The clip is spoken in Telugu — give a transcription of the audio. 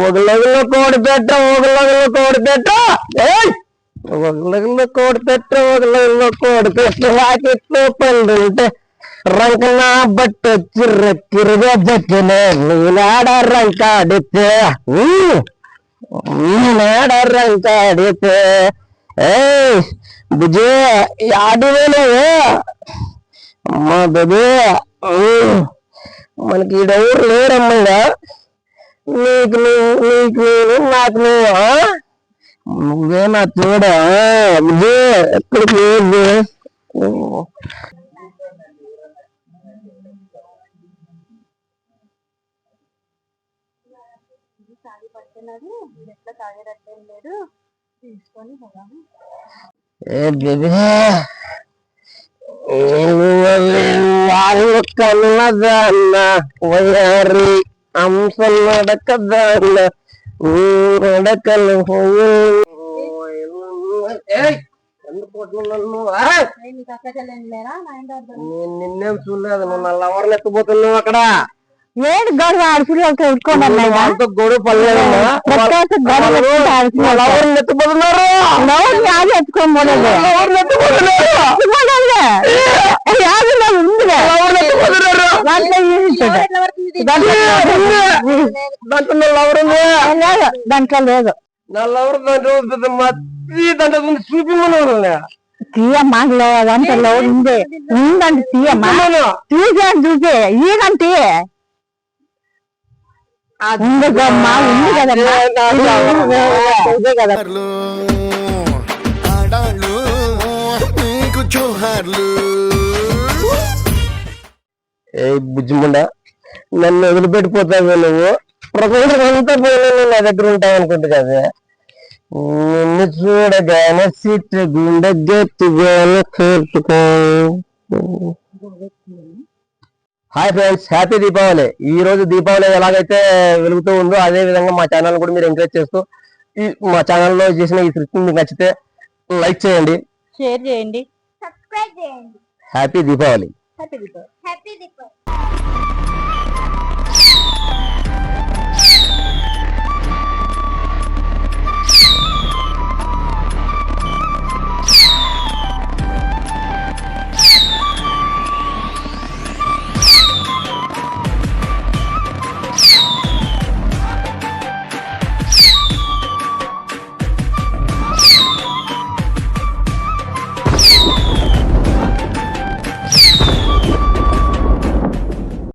ఒగలగులో కోడి పెట్ట ఒగలగులో కోడి పెట్ట ఒగలగులో కోడి పెట్ట ఒగలగులో కోడి పెట్ట వాకిట్లో పండుంటే రంకన బట్ట చిర్రగా బట్టనే నీనాడ రంకాడితే నీనాడ రంకాడితే బుజే ఆడివేలే అమ్మా బేబీ మనకి ఈడెవరు లేరమ్మగా నీకు నీకు నాకు నువ్వే నా చూడా బుజే ఎక్కడికి వాళ్ళు కన్నదాన్న వయారి అంశ నడకదాన్న నడకలు నిన్నేం చూడలేదు నువ్వు నా లవర్ని ఎత్తుపోతున్నావు అక్కడ ఏడు గొడవ ఆడుచులతో వాళ్ళతో గొడవ పడలేదు ఎత్తుపోతున్నారు ఎత్తుకోలేదు దాంట్లో లేదు నా లవర్ దాంట్లో చూపించమని తీయమ్మా దాంట్లో ఉంది ఉందండి తీయమ్మా చూసే ఈగంటే ఉంది కదమ్మా ఉంది కదమ్మా బుజ్జిముండ నన్ను వదిలిపెట్టిపోతావు నువ్వు ప్రపంచం అంతా పోయినా నా దగ్గర ఉంటావు అనుకుంటు కదా నిన్ను చూడగానే సిట్టు గుండె గట్టిగానే కోరుకో. Hi friends, happy Deepavali. ఈ రోజు దీపావళి ఎలాగైతే వెలుగుతూ ఉందో అదే విధంగా మా ఛానల్ కూడా మీరు ఎంకరేజ్ చేస్తూ మా ఛానల్లో చేసిన ఈ స్క్రిప్ట్ మీకు నచ్చితే లైక్ చేయండి, షేర్ చేయండి, సబ్స్క్రైబ్ చేయండి. హ్యాపీ దీపావళి. హ్యాపీ దీపావళి.